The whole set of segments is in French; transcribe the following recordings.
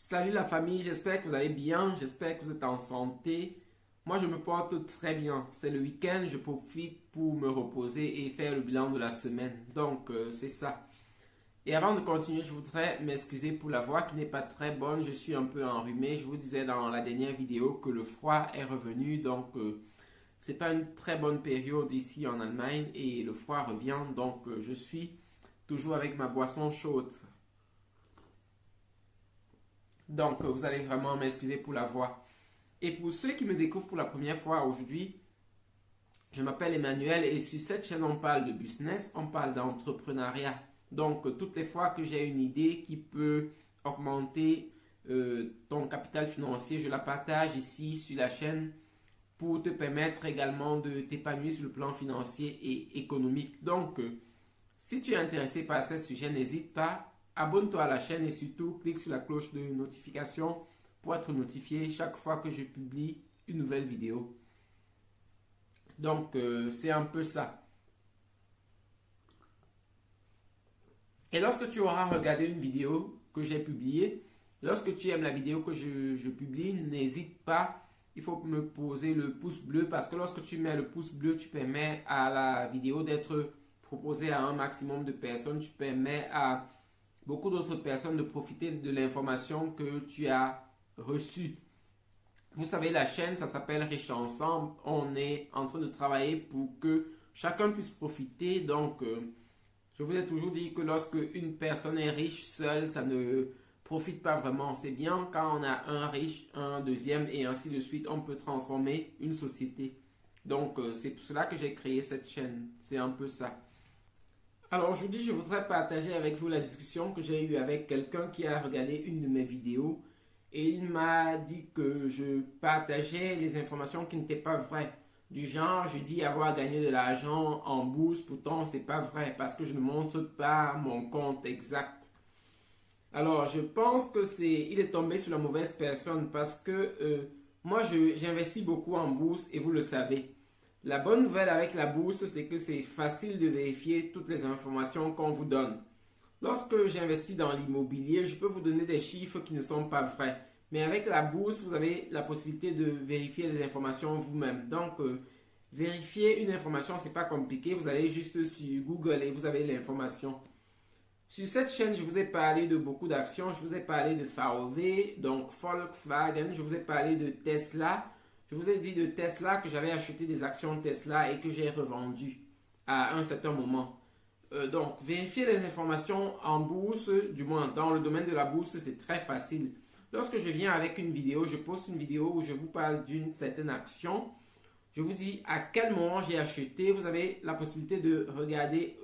Salut la famille, j'espère que vous allez bien, j'espère que vous êtes en santé. Moi je me porte très bien. C'est le week-end, je profite pour me reposer et faire le bilan de la semaine. Donc c'est ça. Et avant de continuer, je voudrais m'excuser pour la voix qui n'est pas très bonne. Je suis un peu enrhumé. Je vous disais dans la dernière vidéo que le froid est revenu. Donc c'est pas une très bonne période ici en Allemagne et le froid revient. Donc je suis toujours avec ma boisson chaude. Donc, vous allez vraiment m'excuser pour la voix. Et pour ceux qui me découvrent pour la première fois aujourd'hui, je m'appelle Emmanuel et sur cette chaîne, on parle de business, on parle d'entrepreneuriat. Donc, toutes les fois que j'ai une idée qui peut augmenter ton capital financier, je la partage ici sur la chaîne pour te permettre également de t'épanouir sur le plan financier et économique. Donc, si tu es intéressé par ces sujets, n'hésite pas, abonne-toi à la chaîne et surtout clique sur la cloche de notification pour être notifié chaque fois que je publie une nouvelle vidéo. Donc, c'est un peu ça. Et lorsque tu auras regardé une vidéo que j'ai publiée, lorsque tu aimes la vidéo que je publie, n'hésite pas, il faut me poser le pouce bleu parce que lorsque tu mets le pouce bleu, tu permets à la vidéo d'être proposée à un maximum de personnes, tu permets à beaucoup d'autres personnes de profiter de l'information que tu as reçue. Vous savez, la chaîne, ça s'appelle Riche Ensemble. On est en train de travailler pour que chacun puisse profiter. Donc, je vous ai toujours dit que lorsque une personne est riche seule, ça ne profite pas vraiment. C'est bien quand on a un riche, un deuxième et ainsi de suite, on peut transformer une société. Donc, c'est pour cela que j'ai créé cette chaîne. C'est un peu ça. Alors aujourd'hui, je voudrais partager avec vous la discussion que j'ai eue avec quelqu'un qui a regardé une de mes vidéos et il m'a dit que je partageais les informations qui n'étaient pas vraies. Du genre, je dis avoir gagné de l'argent en bourse, pourtant c'est pas vrai parce que je ne montre pas mon compte exact. Alors, je pense que il est tombé sur la mauvaise personne parce que moi, j'investis beaucoup en bourse et vous le savez. La bonne nouvelle avec la bourse, c'est que c'est facile de vérifier toutes les informations qu'on vous donne. Lorsque j'investis dans l'immobilier, je peux vous donner des chiffres qui ne sont pas vrais. Mais avec la bourse, vous avez la possibilité de vérifier les informations vous-même. Donc, vérifier une information, c'est pas compliqué. Vous allez juste sur Google et vous avez l'information. Sur cette chaîne, je vous ai parlé de beaucoup d'actions. Je vous ai parlé de VW, donc Volkswagen. Je vous ai parlé de Tesla. Je vous ai dit de Tesla que j'avais acheté des actions Tesla et que j'ai revendu à un certain moment. Donc, vérifier les informations en bourse, du moins dans le domaine de la bourse, c'est très facile. Lorsque je viens avec une vidéo, je poste une vidéo où je vous parle d'une certaine action. Je vous dis à quel moment j'ai acheté. Vous avez la possibilité de regarder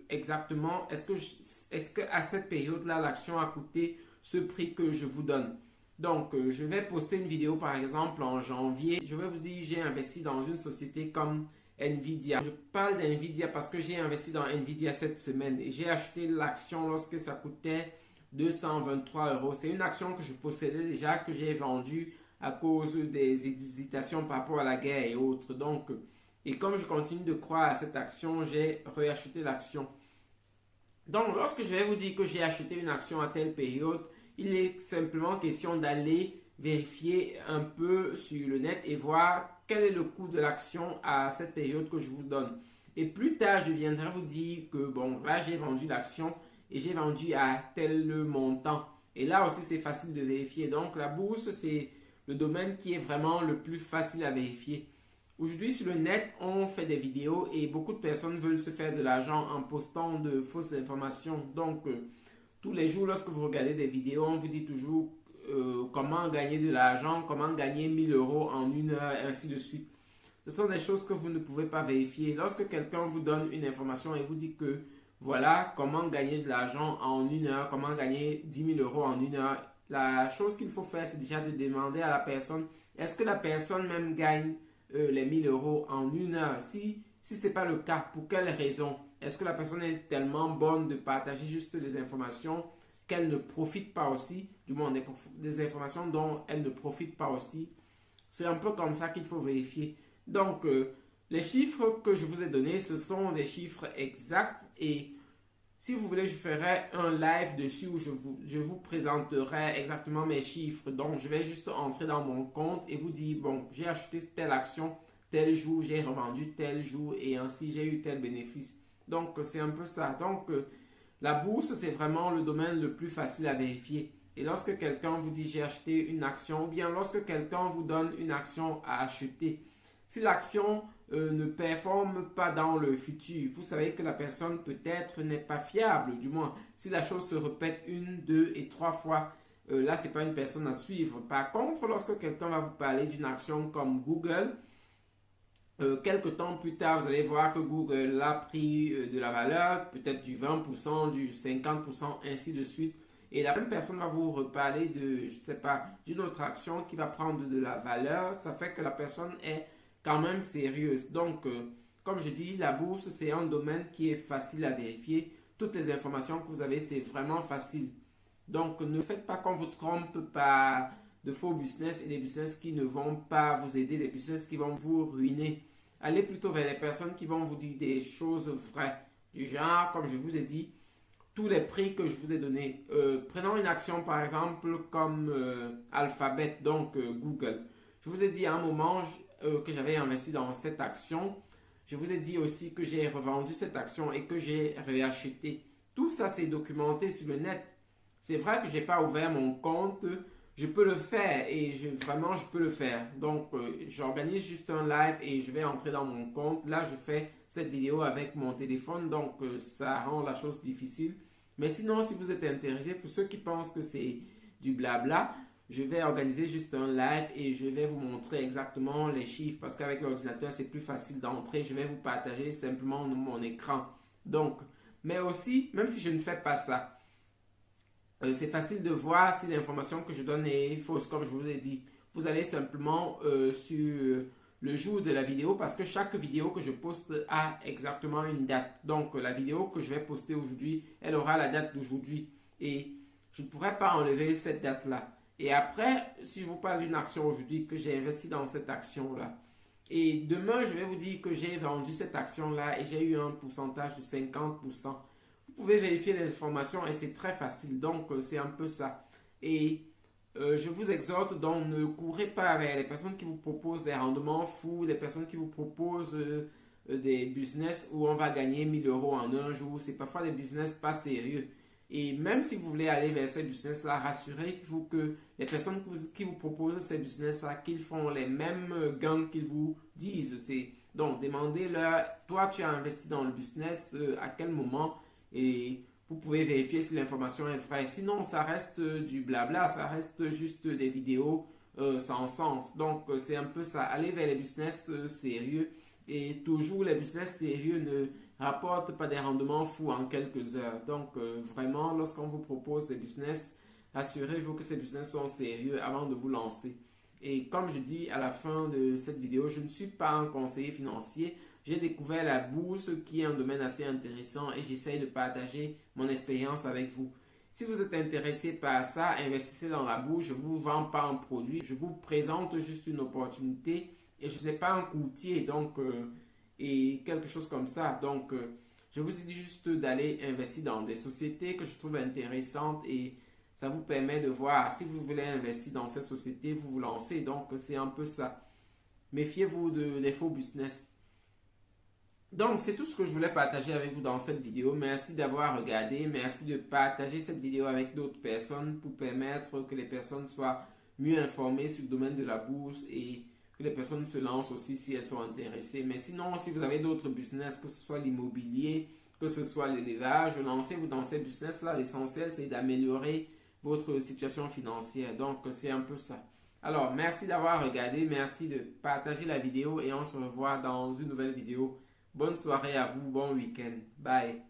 exactement est-ce que à cette période-là, l'action a coûté ce prix que je vous donne. Donc, je vais poster une vidéo par exemple en janvier. Je vais vous dire j'ai investi dans une société comme Nvidia. Je parle d'Nvidia parce que j'ai investi dans Nvidia cette semaine et j'ai acheté l'action lorsque ça coûtait 223 euros. C'est une action que je possédais déjà, que j'ai vendue à cause des hésitations par rapport à la guerre et autres. Donc, et comme je continue de croire à cette action, j'ai réacheté l'action. Donc, lorsque je vais vous dire que j'ai acheté une action à telle période, il est simplement question d'aller vérifier un peu sur le net et voir quel est le coût de l'action à cette période que je vous donne. Et plus tard, je viendrai vous dire que, bon, là, j'ai vendu l'action et j'ai vendu à tel montant. Et là aussi, c'est facile de vérifier. Donc, la bourse, c'est le domaine qui est vraiment le plus facile à vérifier. Aujourd'hui, sur le net, on fait des vidéos et beaucoup de personnes veulent se faire de l'argent en postant de fausses informations. Donc, tous les jours, lorsque vous regardez des vidéos, on vous dit toujours comment gagner de l'argent, comment gagner 1000 euros en une heure, et ainsi de suite. Ce sont des choses que vous ne pouvez pas vérifier. Lorsque quelqu'un vous donne une information et vous dit que voilà comment gagner de l'argent en une heure, comment gagner 10 000 euros en une heure, la chose qu'il faut faire, c'est déjà de demander à la personne, est-ce que la personne même gagne les 1000 euros en une heure? Si ce n'est pas le cas, pour quelle raison? Est-ce que la personne est tellement bonne de partager juste les informations qu'elle ne profite pas aussi, du moins des informations dont elle ne profite pas aussi? C'est un peu comme ça qu'il faut vérifier. Donc, les chiffres que je vous ai donnés, ce sont des chiffres exacts et Si vous voulez, je ferai un live dessus où je vous présenterai exactement mes chiffres. Donc, je vais juste entrer dans mon compte et vous dire, bon, j'ai acheté telle action tel jour, j'ai revendu tel jour et ainsi j'ai eu tel bénéfice. Donc, c'est un peu ça. Donc, la bourse, c'est vraiment le domaine le plus facile à vérifier. Et lorsque quelqu'un vous dit j'ai acheté une action, ou bien lorsque quelqu'un vous donne une action à acheter, si l'action ne performe pas dans le futur, vous savez que la personne peut-être n'est pas fiable, du moins si la chose se répète une, deux et trois fois, là c'est pas une personne à suivre. Par contre, lorsque quelqu'un va vous parler d'une action comme Google, quelques temps plus tard, vous allez voir que Google a pris de la valeur, peut-être du 20%, du 50%, ainsi de suite. Et la même personne va vous reparler de, je ne sais pas, d'une autre action qui va prendre de la valeur. Ça fait que la personne est quand même sérieuse. Donc, comme je dis, la bourse, c'est un domaine qui est facile à vérifier. Toutes les informations que vous avez, c'est vraiment facile. Donc, ne faites pas qu'on vous trompe par de faux business et des business qui ne vont pas vous aider, des business qui vont vous ruiner. Allez plutôt vers les personnes qui vont vous dire des choses vraies. Du genre, comme je vous ai dit, tous les prix que je vous ai donnés. Prenons une action par exemple comme Alphabet, donc Google. Je vous ai dit à un moment que j'avais investi dans cette action. Je vous ai dit aussi que j'ai revendu cette action et que j'ai réacheté. Tout ça, c'est documenté sur le net. C'est vrai que je n'ai pas ouvert mon compte. Je peux le faire et vraiment, je peux le faire. Donc, j'organise juste un live et je vais entrer dans mon compte. Là, je fais cette vidéo avec mon téléphone, donc ça rend la chose difficile. Mais sinon, si vous êtes intéressé, pour ceux qui pensent que c'est du blabla, je vais organiser juste un live et je vais vous montrer exactement les chiffres parce qu'avec l'ordinateur, c'est plus facile d'entrer. Je vais vous partager simplement mon écran. Donc, mais aussi, même si je ne fais pas ça, c'est facile de voir si l'information que je donne est fausse, comme je vous ai dit. Vous allez simplement sur le jour de la vidéo parce que chaque vidéo que je poste a exactement une date. Donc, la vidéo que je vais poster aujourd'hui, elle aura la date d'aujourd'hui. Et je ne pourrai pas enlever cette date-là. Et après, si je vous parle d'une action aujourd'hui, que j'ai investi dans cette action-là, et demain, je vais vous dire que j'ai vendu cette action-là et j'ai eu un pourcentage de 50%. Vous pouvez vérifier les informations et c'est très facile. Donc, c'est un peu ça. Et je vous exhorte, donc ne courez pas avec les personnes qui vous proposent des rendements fous, les personnes qui vous proposent des business où on va gagner 1000 euros en un jour. C'est parfois des business pas sérieux. Et même si vous voulez aller vers ces business-là, rassurez-vous que les personnes qui vous proposent ces business-là, qu'ils font les mêmes gains qu'ils vous disent. Donc, demandez-leur, toi, tu as investi dans le business, à quel moment, et vous pouvez vérifier si l'information est vraie. Sinon, ça reste du blabla, ça reste juste des vidéos sans sens. Donc, c'est un peu ça. Allez vers les business sérieux. Et toujours, les business sérieux ne rapportent pas des rendements fous en quelques heures. Donc, vraiment, lorsqu'on vous propose des business, assurez-vous que ces business sont sérieux avant de vous lancer. Et comme je dis à la fin de cette vidéo, je ne suis pas un conseiller financier. J'ai découvert la bourse qui est un domaine assez intéressant et j'essaye de partager mon expérience avec vous. Si vous êtes intéressé par ça, investissez dans la bourse. Je ne vous vends pas un produit, je vous présente juste une opportunité et je n'ai pas un courtier donc, et quelque chose comme ça. Donc, je vous dis juste d'aller investir dans des sociétés que je trouve intéressantes et ça vous permet de voir si vous voulez investir dans ces sociétés, vous vous lancez. Donc, c'est un peu ça. Méfiez-vous des faux business. Donc, c'est tout ce que je voulais partager avec vous dans cette vidéo. Merci d'avoir regardé. Merci de partager cette vidéo avec d'autres personnes pour permettre que les personnes soient mieux informées sur le domaine de la bourse et que les personnes se lancent aussi si elles sont intéressées. Mais sinon, si vous avez d'autres business, que ce soit l'immobilier, que ce soit l'élevage, lancez-vous dans ces business-là. L'essentiel, c'est d'améliorer votre situation financière. Donc, c'est un peu ça. Alors, merci d'avoir regardé. Merci de partager la vidéo et on se revoit dans une nouvelle vidéo. Bonne soirée à vous, bon week-end. Bye.